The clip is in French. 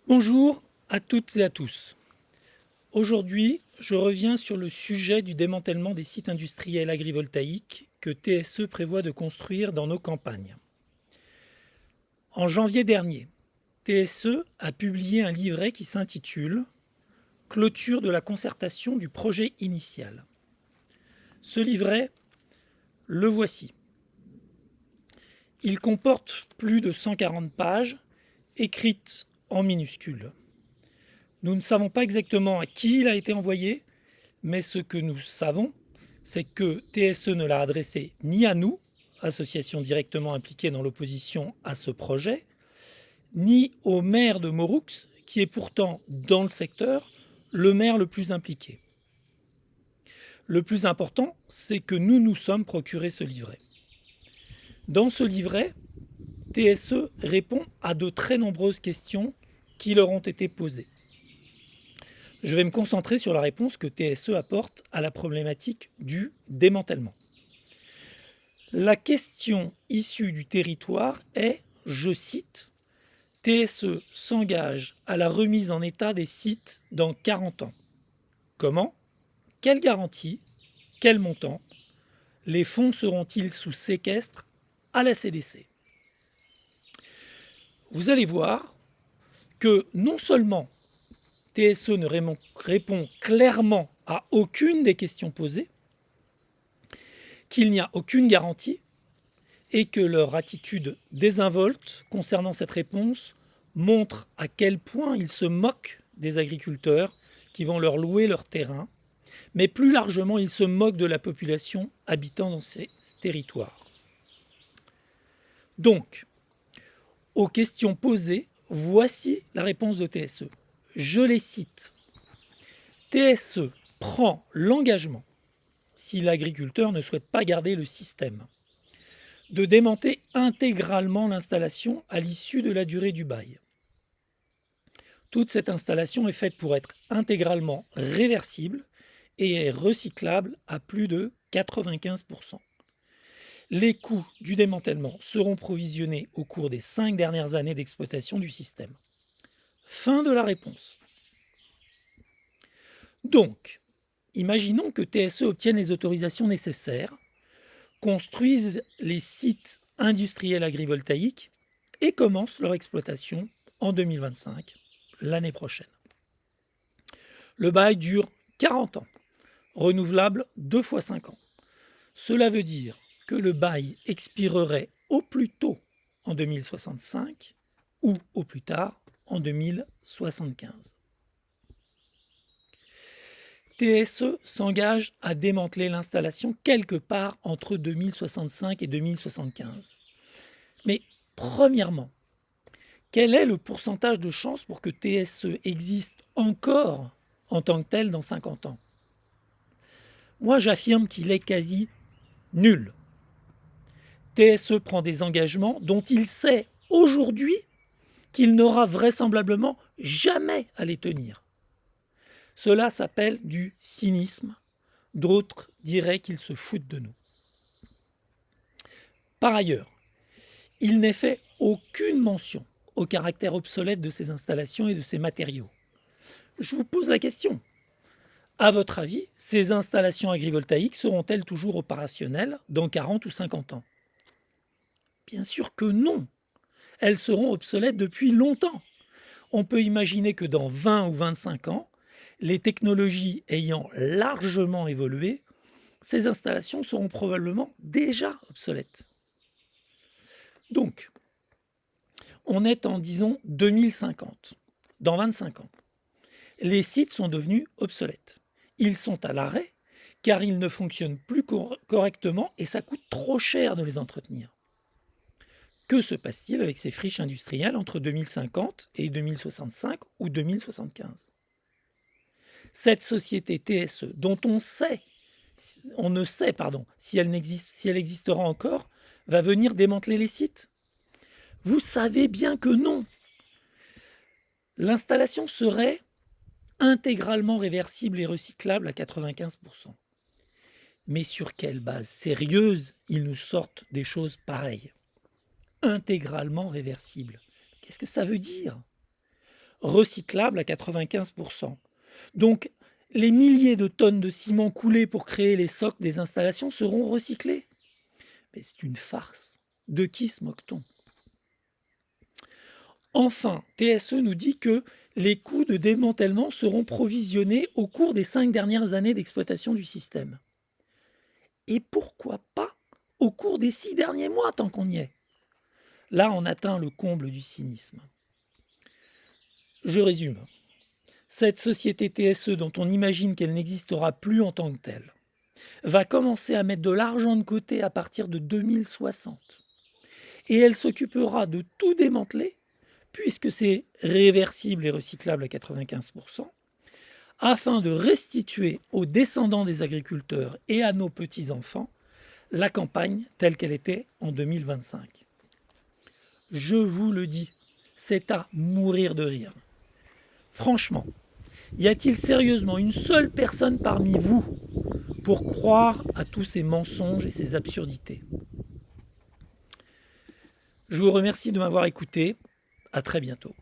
Bonjour à toutes et à tous. Aujourd'hui, je reviens sur le sujet du démantèlement des sites industriels agrivoltaïques que TSE prévoit de construire dans nos campagnes. En janvier dernier, TSE a publié un livret qui s'intitule Clôture de la concertation du projet initial. Ce livret, le voici. Il comporte plus de 140 pages, écrites en minuscules. Nous ne savons pas exactement à qui il a été envoyé, mais ce que nous savons, c'est que TSE ne l'a adressé ni à nous, association directement impliquée dans l'opposition à ce projet, ni au maire de Moroux, qui est pourtant, dans le secteur, le maire le plus impliqué. Le plus important, c'est que nous nous sommes procuré ce livret. Dans ce livret, TSE répond à de très nombreuses questions qui leur ont été posées. Je vais me concentrer sur la réponse que TSE apporte à la problématique du démantèlement. La question issue du territoire est, je cite, TSE s'engage à la remise en état des sites dans 40 ans. Comment? Quelle garantie? Quel montant? Les fonds seront-ils sous séquestre à la CDC? Vous allez voir que non seulement TSE ne répond clairement à aucune des questions posées, qu'il n'y a aucune garantie et que leur attitude désinvolte concernant cette réponse montre à quel point ils se moquent des agriculteurs qui vont leur louer leur terrain, mais plus largement ils se moquent de la population habitant dans ces territoires. Donc, aux questions posées, voici la réponse de TSE. Je les cite. TSE prend l'engagement, si l'agriculteur ne souhaite pas garder le système, de démonter intégralement l'installation à l'issue de la durée du bail. Toute cette installation est faite pour être intégralement réversible et est recyclable à plus de 95%. Les coûts du démantèlement seront provisionnés au cours des 5 dernières années d'exploitation du système. Fin de la réponse. Donc, imaginons que TSE obtienne les autorisations nécessaires, construise les sites industriels agrivoltaïques et commence leur exploitation en 2025, l'année prochaine. Le bail dure 40 ans, renouvelable 2 fois 5 ans. Cela veut dire que le bail expirerait au plus tôt en 2065 ou au plus tard en 2075. TSE s'engage à démanteler l'installation quelque part entre 2065 et 2075. Mais premièrement, quel est le pourcentage de chance pour que TSE existe encore en tant que tel dans 50 ans? Moi, j'affirme qu'il est quasi nul. TSE prend des engagements dont il sait aujourd'hui qu'il n'aura vraisemblablement jamais à les tenir. Cela s'appelle du cynisme. D'autres diraient qu'ils se foutent de nous. Par ailleurs, il n'est fait aucune mention au caractère obsolète de ces installations et de ces matériaux. Je vous pose la question. À votre avis, ces installations agrivoltaïques seront-elles toujours opérationnelles dans 40 ou 50 ans? Bien sûr que non. Elles seront obsolètes depuis longtemps. On peut imaginer que dans 20 ou 25 ans, les technologies ayant largement évolué, ces installations seront probablement déjà obsolètes. Donc, on est en, disons, 2050, dans 25 ans. Les sites sont devenus obsolètes. Ils sont à l'arrêt car ils ne fonctionnent plus correctement et ça coûte trop cher de les entretenir. Que se passe-t-il avec ces friches industrielles entre 2050 et 2065 ou 2075? Cette société TSE, dont on ne sait si elle existera encore, va venir démanteler les sites? Vous savez bien que non. L'installation serait intégralement réversible et recyclable à 95%. Mais sur quelle base sérieuse ils nous sortent des choses pareilles? Intégralement réversible. Qu'est-ce que ça veut dire? recyclables à 95%. Donc, les milliers de tonnes de ciment coulées pour créer les socles des installations seront recyclés. Mais c'est une farce. De qui se moque-t-on? Enfin, TSE nous dit que les coûts de démantèlement seront provisionnés au cours des 5 dernières années d'exploitation du système. Et pourquoi pas au cours des 6 derniers mois, tant qu'on y est? Là, on atteint le comble du cynisme. Je résume. Cette société TSE, dont on imagine qu'elle n'existera plus en tant que telle, va commencer à mettre de l'argent de côté à partir de 2060. Et elle s'occupera de tout démanteler, puisque c'est réversible et recyclable à 95%, afin de restituer aux descendants des agriculteurs et à nos petits-enfants la campagne telle qu'elle était en 2025. Je vous le dis, c'est à mourir de rire. Franchement, y a-t-il sérieusement une seule personne parmi vous pour croire à tous ces mensonges et ces absurdités? Je vous remercie de m'avoir écouté. À très bientôt.